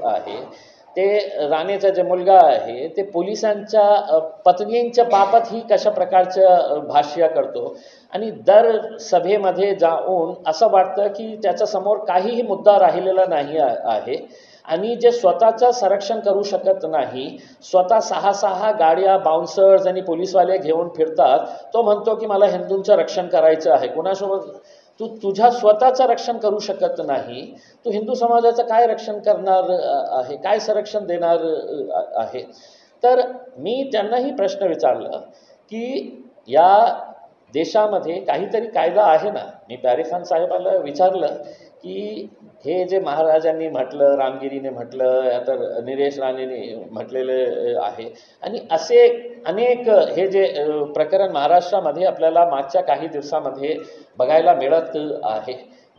आहे ते राणेचा जे मुलगा आहे ते पोलिसांच्या पत्नींच्या बाबत ही कशा प्रकारचं भाष्य करतो आणि दर सभेमध्ये जाऊन असं वाटतं की त्याच्यासमोर काहीही मुद्दा राहिलेला नाही आहे आणि जे स्वतःचं संरक्षण करू शकत नाही, स्वतः 6 गाड्या बाउन्सर्स आणि पोलीसवाले घेऊन फिरतात, तो म्हणतो की मला हिंदूंचं रक्षण करायचं आहे. कोणासोबत तू तुझ्या स्वतःचं रक्षण करू शकत नाही, तू हिंदू समाजाचं काय रक्षण करणार आहे, काय संरक्षण देणार आहे. तर मी त्यांनाही प्रश्न विचारला की या देशामध्ये काहीतरी कायदा आहे ना. मी प्यारेखान साहेबांना विचारलं की हे जे महाराजांनी म्हटलं, रामगिरीने म्हटलं, तर निलेश राणेने म्हटलेलं आहे आणि असे अनेक हे जे प्रकरण महाराष्ट्रामध्ये आपल्याला मागच्या काही दिवसामध्ये बघायला मिळत आहे.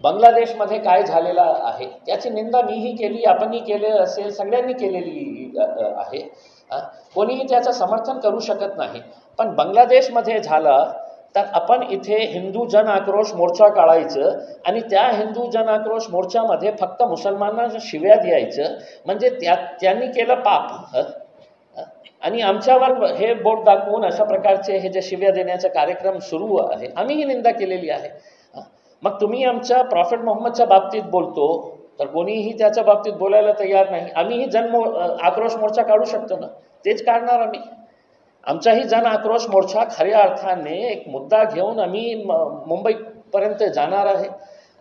बांगलादेशमध्ये काय झालेलं आहे त्याची निंदा मीही केली, आपणही केले असेल, सगळ्यांनी केलेली आहे. कोणीही त्याचं समर्थन करू शकत नाही. पण बांगलादेशमध्ये झालं तर आपण इथे हिंदू जन आक्रोश मोर्चा काढायचं आणि त्या हिंदू जन आक्रोश मोर्चामध्ये फक्त मुसलमानांना शिव्या द्यायचं, म्हणजे त्यांनी केलं पाप. आणि आमच्यावर हे बोट दाखवून अशा प्रकारचे हे जे शिव्या देण्याचा कार्यक्रम सुरू आहे, आम्हीही निंदा केलेली आहे. मग तुम्ही आमच्या प्रॉफेट मोहम्मदच्या बाबतीत बोलतो तर कोणीही त्याच्या बाबतीत बोलायला तयार नाही. आम्हीही आक्रोश मोर्चा काढू शकतो ना, तेच काढणार आम्ही. आमचाही जन आक्रोश मोर्चा खऱ्या अर्थाने एक मुद्दा घेऊन आम्ही मुंबईपर्यंत जाणार आहे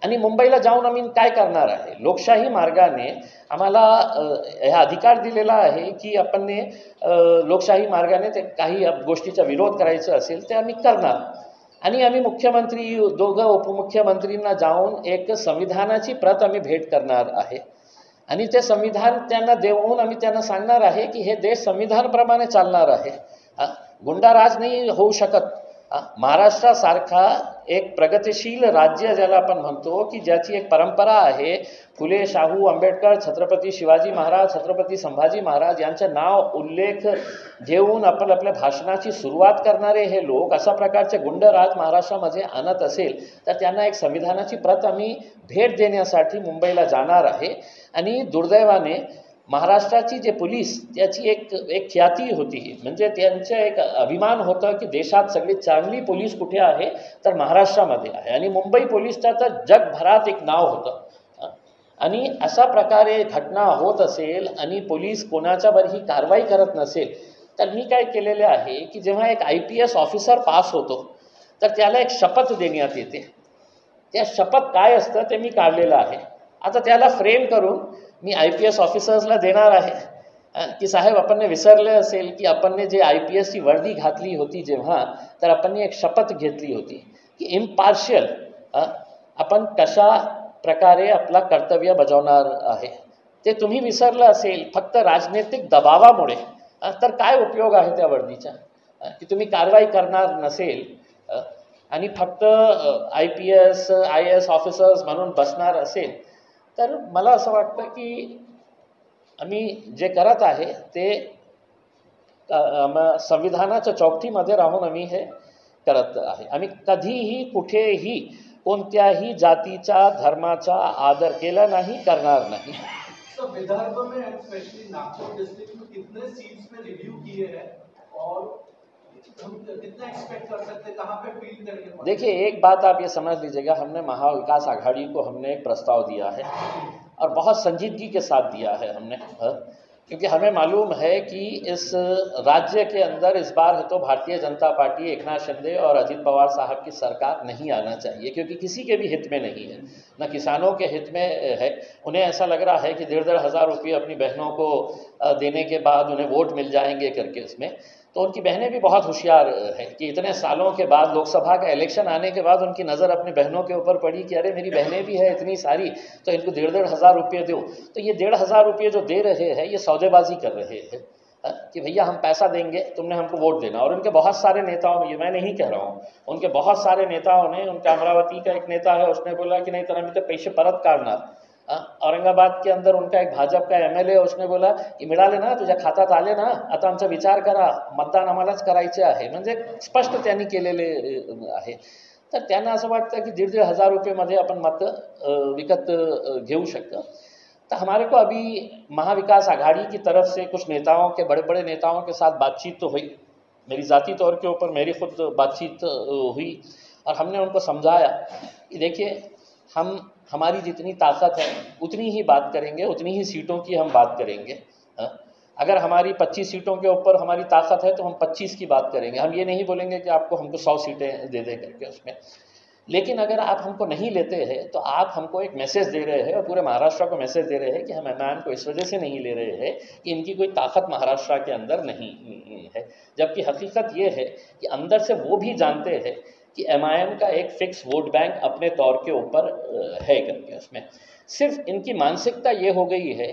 आणि मुंबईला जाऊन आम्ही काय करणार आहे. लोकशाही मार्गाने आम्हाला हा अधिकार दिलेला आहे की आपण लोकशाही मार्गाने ते काही गोष्टीचा विरोध करायचा असेल ते आम्ही करणार. आणि आम्ही मुख्यमंत्री, दोघं उपमुख्यमंत्रींना जाऊन एक संविधानाची प्रत आम्ही भेट करणार आहे आणि ते संविधान त्यांना देऊन आम्ही त्यांना सांगणार आहे की हे देश संविधानाप्रमाणे चालणार आहे. गुंडाराज नाही होऊ शकत. महाराष्ट्रासारखा एक प्रगतिशील राज्य ज्याला आपण म्हणतो की ज्याची एक परंपरा आहे, फुले, शाहू, आंबेडकर, छत्रपती शिवाजी महाराज, छत्रपती संभाजी महाराज यांचं नाव उल्लेख घेऊन आपण आपल्या भाषणाची सुरुवात करणारे हे लोक अशा प्रकारचे गुंडराज महाराष्ट्रामध्ये आणत असेल तर त्यांना एक संविधानाची प्रत आम्ही भेट देण्यासाठी मुंबईला जाणार आहे. आणि दुर्दैवाने महाराष्ट्राची जे पोलीस त्याची एक ख्याती होती, म्हणजे त्यांचं एक अभिमान होतं की देशात सगळी चांगली पोलीस कुठे आहे तर महाराष्ट्रामध्ये आहे आणि मुंबई पोलीसचं तर जगभरात एक नाव होतं. आणि अशा प्रकारे घटना होत असेल आणि पोलीस कोणाच्यावरही कारवाई करत नसेल तर मी काय केलेले आहे की जेव्हा एक IPS ऑफिसर पास होतो तर त्याला एक शपथ देण्यात येते. त्या शपथ काय असतं ते मी काढलेलं आहे. आता त्याला फ्रेम करून मी IPS ऑफिसर्सला देणार आहे की साहेब आपण विसरले असेल की आपण जे IPSची वर्दी घातली होती जेव्हा, तर आपण एक शपथ घेतली होती की इम्पार्शियल आपण कशा प्रकारे आपला कर्तव्य बजावणार आहे. ते तुम्ही विसरलं असेल फक्त राजनैतिक दबावामुळे, तर काय उपयोग आहे त्या वर्दीचा की तुम्ही कारवाई करणार नसेल आणि फक्त IPS IAS ऑफिसर्स म्हणून बसणार असेल. तर मला असं वाटतं की आम्ही जे करत आहे ते संविधानाच्या चौकटीमध्ये राहून आम्ही हे करत आहे. आम्ही कधीही कुठेही कोणत्याही जातीचा धर्माचा आदर केला नाही, करणार नाही. विदर्भ में स्पेशली नागपुर डिस्ट्रिक्ट में कितने सीट्स पे रिव्यू किए हैं और हम कितना एक्सपेक्ट कर सकते हैं, कहां पे फील करेंगे? देखिए, एक बात आप ये समझ लीजिएगा, हमने महाविकास आघाड़ी को हमने एक प्रस्ताव दिया है और बहुत संजीदगी के साथ दिया है हमने, क्योंकि हमें मालूम है कि इस राज्य के अंदर इस बार तो भारतीय जनता पार्टी, एकनाथ शिंदे और अजित पवार साहब की सरकार नहीं आना चाहिए, क्योंकि किसी के भी हित में नहीं है, न किसानों के हित में है. उन्हें ऐसा लग रहा है कि 1,500 हज़ार रुपये अपनी बहनों को देने के बाद उन्हें वोट मिल जाएंगे करके इसमें. तो उनकी बहनें भी बहुत होशियार हैं कि इतने सालों के बाद, लोकसभा का इलेक्शन आने के बाद उनकी नज़र अपनी बहनों के ऊपर पड़ी कि अरे मेरी बहनें भी है इतनी सारी, तो इनको 1,500 हज़ार रुपये दो. तो ये 1,500 हज़ार रुपये जो दे रहे हैं ये सौदेबाजी कर रहे हैं कि भैया हम पैसा देंगे, तुमने हमको वोट देना. और उनके बहुत सारे नेताओं ने, ये मैं नहीं कह रहा हूँ, उनके बहुत सारे नेताओं ने, उनके अमरावती का एक नेता है उसने बोला कि नाही तर आम्ही ते पैसे परत काढणार. औरंगाबाद के अंदर उनका एक भाजप का MLA उसने बोला की मिळाले ना, तुझ्या खात्यात आले ना, आता आमचा विचार करा, मतदान आम्हालाच करायचे आहे. म्हणजे स्पष्ट त्यांनी केलेले आहे. तर त्यांना असं वाटतं की 1,500 हज़ार रुपयेमध्ये आपण मत विकत घेऊ शकतो. तो हमारे को अभी महाविकास आघाड़ी की तरफ से कुछ नेताओं के, बड़े बड़े नेताओं के साथ बातचीत तो हुई, मेरी ज़ाती तौर के ऊपर मेरी खुद बातचीत हुई, और हमने उनको समझाया कि देखिए, हमारी जितनी ताकत है उतनी ही बात करेंगे, उतनी ही सीटों की हम बात करेंगे। अगर हमारी 25 सीटों के ऊपर हमारी ताकत है तो हम 25 की बात करेंगे, हम ये नहीं बोलेंगे कि आपको हमको 100 सीटें दे दे करके उसमें। लेकिन अगर आप हमको नहीं लेते हैं तो आप हमको एक मैसेज दे रहे हैं, और पूरे महाराष्ट्र को मैसेज दे रहे हैं कि हम एमआईएम को इस वजह से नहीं ले रहे हैं कि इनकी कोई ताकत महाराष्ट्र के अंदर नहीं है। जबकि हकीकत ये है कि अंदर से वो भी जानते हैं कि एमआईएम का एक फिक्स वोट बैंक अपने तौर के ऊपर है करके उसमें। सिर्फ इनकी मानसिकता ये हो गई है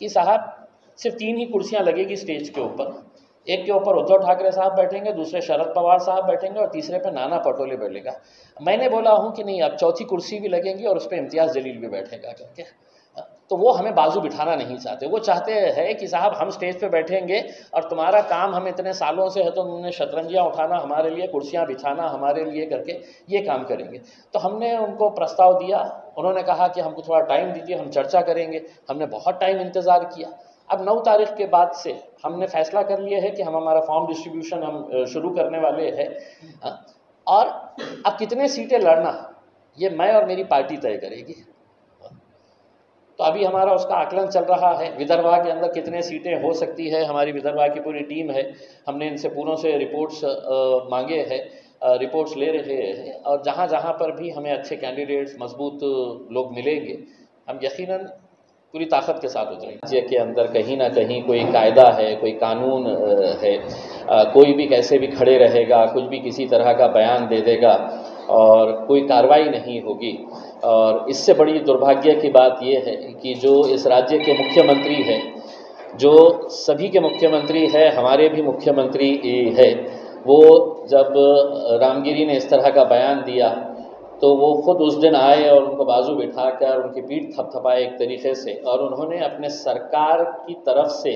कि साहब सिर्फ 3 ही कुर्सियां लगेगी स्टेज के ऊपर, एक के ऊपर उद्धव ठाकरे साहब बैठेंगे, दूसरे शरद पवार साहब बैठेंगे, और तीसरे पे नाना पटोले बैठेगा। मैंने बोला हूं कि नहीं, अब चौथी कुर्सी भी लगेगी और उस पर इम्तियाज़ जलील भी बैठेगा करके। तो वो हमें बाजू बिठाना नहीं चाहते, वो चाहते हैं कि साहब हम स्टेज पे बैठेंगे और तुम्हारा काम हम इतने सालों से है तो तुमने शतरंजियाँ उठाना हमारे लिए, कुर्सियाँ बिछाना हमारे लिए करके ये काम करेंगे। तो हमने उनको प्रस्ताव दिया, उन्होंने कहा कि हमको थोड़ा टाइम दीजिए, हम चर्चा करेंगे। हमने बहुत टाइम इंतज़ार किया। अब 9 तारीख के बाद से हमने फैसला कर लिया है कि हम हमारा फॉर्म डिस्ट्रीब्यूशन हम शुरू करने वाले हैं। और अब कितने सीटें लड़ना ये मैं और मेरी पार्टी तय करेगी। तो अभी हमारा उसका आकलन चल रहा है, विदर्भा के अंदर कितने सीटें हो सकती है। हमारी विदर्भा की पूरी टीम है, हमने इनसे पूरों से रिपोर्ट्स मांगे हैं, रिपोर्ट्स ले रहे हैं, और जहाँ जहाँ पर भी हमें अच्छे कैंडिडेट्स, मजबूत लोग मिलेंगे, हम यकीनन पूरी ताकत के साथ उतरेंगे। राज्य के अंदर कहीं ना कहीं कोई कायदा है, कोई कानून है, कोई भी कैसे भी खड़े रहेगा, कुछ भी किसी तरह का बयान दे देगा और कोई कार्रवाई नहीं होगी। और इससे बड़ी दुर्भाग्य की बात यह है कि जो इस राज्य के मुख्यमंत्री है, जो सभी के मुख्यमंत्री है, हमारे भी मुख्यमंत्री है, वो जब रामगिरी ने इस तरह का बयान दिया तो वो खुद उस दिन आए और उनको बाजू बिठाकर उनकी पीठ थपथपाए एक तरीके से, और उन्होंने अपने सरकार की तरफ से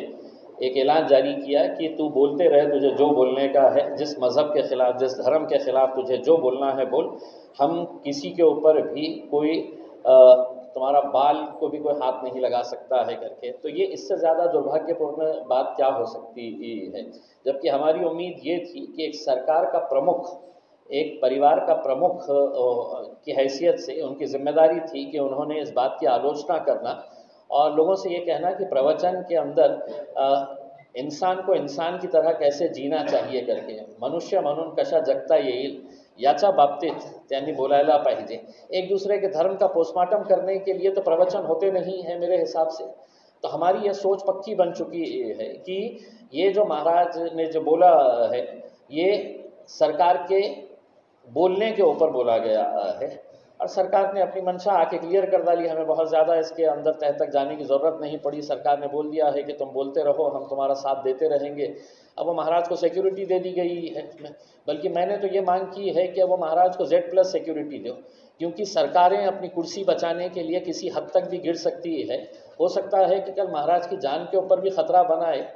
एक ऐलान जारी किया कि तू बोलते रहे, तुझे जो बोलने का है, जिस मज़हब के ख़िलाफ़, जिस धर्म के ख़िलाफ़ तुझे जो बोलना है बोल, हम किसी के ऊपर भी कोई तुम्हारा बाल को भी कोई हाथ नहीं लगा सकता है करके। तो ये इससे ज़्यादा दुर्भाग्यपूर्ण बात क्या हो सकती है। जबकि हमारी उम्मीद ये थी कि एक सरकार का प्रमुख, एक परिवार का प्रमुख की हैसियत से उनकी जिम्मेदारी थी कि उन्होंने इस बात की आलोचना करना और लोगों से ये कहना कि प्रवचन के अंदर इंसान को इंसान की तरह कैसे जीना चाहिए करके, मनुष्य म्हणून कशा जगता येईल याच्या बाबतीत त्यांनी बोलायला पाहिजे। एक दूसरे के धर्म का पोस्टमार्टम करने के लिए तो प्रवचन होते नहीं है मेरे हिसाब से। तो हमारी यह सोच पक्की बन चुकी है कि ये जो महाराज ने जो बोला है, ये सरकार के बोलने के ऊपर बोला गया है, और सरकार ने अपनी मंशा आके क्लियर कर डाली। हमें बहुत ज़्यादा इसके अंदर तह तक जाने की ज़रूरत नहीं पड़ी। सरकार ने बोल दिया है कि तुम बोलते रहो, हम तुम्हारा साथ देते रहेंगे। अब वो महाराज को सिक्योरिटी दे दी गई है, बल्कि मैंने तो ये मांग की है कि अब वो महाराज को Z+ सिक्योरिटी दो, क्योंकि सरकारें अपनी कुर्सी बचाने के लिए किसी हद तक भी गिर सकती है। हो सकता है कि कल महाराज की जान के ऊपर भी ख़तरा बनाए,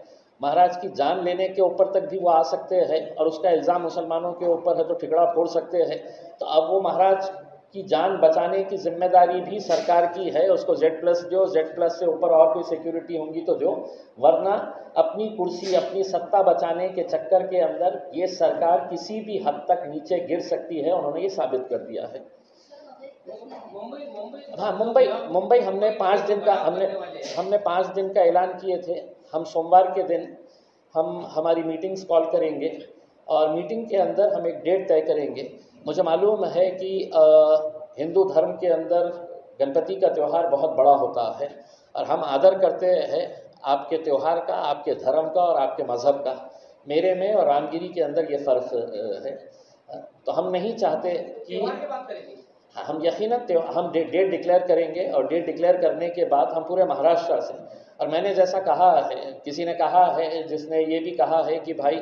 महाराज की जान लेने के ऊपर तक भी वो आ सकते हैं, और उसका इल्ज़ाम मुसलमानों के ऊपर है तो ठिकड़ा फोड़ सकते हैं। तो अब वो महाराज की जान बचाने की जिम्मेदारी भी सरकार की है, उसको Z+ दो, Z+ से ऊपर और कोई सिक्योरिटी होंगी तो दो, वरना अपनी कुर्सी, अपनी सत्ता बचाने के चक्कर के अंदर ये सरकार किसी भी हद तक नीचे गिर सकती है। उन्होंने ये साबित कर दिया है। हाँ, मुंबई हमने 5 दिन का हमने 5 दिन का ऐलान किए थे। हम सोमवार के दिन हम हमारी मीटिंग्स कॉल करेंगे, और मीटिंग के अंदर हम एक डेट तय करेंगे। मुझे मालूम है कि हिंदू धर्म के अंदर गणपति का त्यौहार बहुत बड़ा होता है, और हम आदर करते हैं आपके त्यौहार का, आपके धर्म का और आपके मज़हब का। मेरे में और रामगिरी के अंदर ये फ़र्क है। तो हम नहीं चाहते कि हम यकीनन हम डेट डिक्लेयर करेंगे, और डेट डिक्लेयर करने के बाद हम पूरे महाराष्ट्र से, और मैंने जैसा कहा है, किसी ने कहा है, जिसने ये भी कहा है कि भाई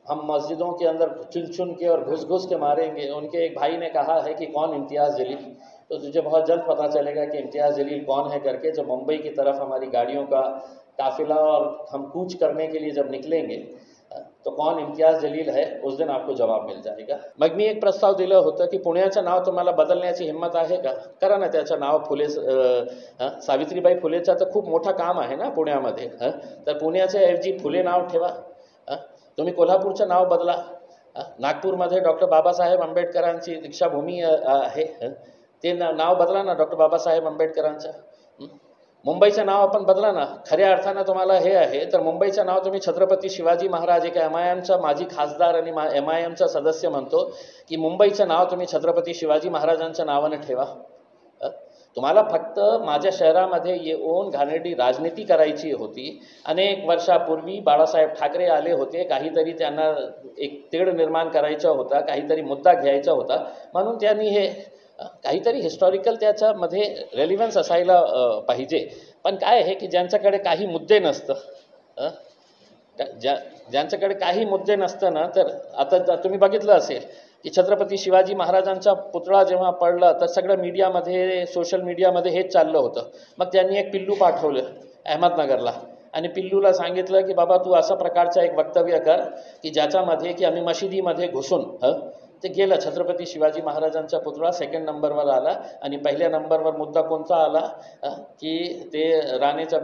हम मस्जिदों के अंदर चुन चुन के और घुस घुस के मारेंगे। उनके एक भाई ने कहा है कि कौन इम्तियाज़ जलील, तो तुझे बहुत जल्द पता चलेगा कि इम्तियाज़ जलील कौन है करके। जब मुंबई की तरफ हमारी गाड़ियों का काफिला और हम कूच करने के लिए जब निकलेंगे, तो कौन इम्तियाज जलील है, उस दिन आपको जवाब मिल जाएगा. मग मी एक प्रस्ताव दिलं होतं की पुण्याचं नाव तुम्हाला बदलण्याची हिंमत आहे का, करा ना त्याचं नाव फुले. सावित्रीबाई फुलेचं तर खूप मोठं काम आहे ना पुण्यामध्ये. तर पुण्याच्या ऐवजी फुले नाव ठेवा. तुम्ही कोल्हापूरचं नाव बदला. नागपूरमध्ये डॉक्टर बाबासाहेब आंबेडकरांची दीक्षाभूमी आहे, ते नाव बदला ना डॉक्टर बाबासाहेब आंबेडकरांचं. मुंबईचं नाव आपण बदला ना. खऱ्या अर्थानं तुम्हाला हे आहे तर मुंबईचं नाव तुम्ही छत्रपती शिवाजी महाराज, एक MIMचा माजी खासदार आणि MIMचा सदस्य म्हणतो की मुंबईचं नाव तुम्ही छत्रपती शिवाजी महाराजांच्या नावानं ठेवा. तुम्हाला फक्त माझ्या शहरामध्ये येऊन घाणेरडी राजनीती करायची होती. अनेक वर्षापूर्वी बाळासाहेब ठाकरे आले होते, काहीतरी त्यांना एक तेढ निर्माण करायचा होता, काहीतरी मुद्दा घ्यायचा होता, म्हणून त्यांनी हे काहीतरी हिस्टॉरिकल त्याच्यामध्ये रेलिव्हन्स असायला पाहिजे. पण काय आहे की ज्यांच्याकडे काही मुद्दे नसतं, ज्यांच्याकडे काही मुद्दे नसतं ना, तर आता तुम्ही बघितलं असेल की छत्रपती शिवाजी महाराजांचा पुतळा जेव्हा पडला तर सगळं मीडियामध्ये, सोशल मीडियामध्ये हेच चाललं होतं. मग त्यांनी एक पिल्लू पाठवलं अहमदनगरला आणि पिल्लूला सांगितलं की बाबा तू अशा प्रकारचं एक वक्तव्य कर की ज्याच्यामध्ये की आम्ही मशिदीमध्ये घुसून ते गेलं. छत्रपती शिवाजी महाराजांचा पुतळा 2nd नंबरवर आला आणि 1ल्या नंबरवर मुद्दा कोणता आला की ते राणेचा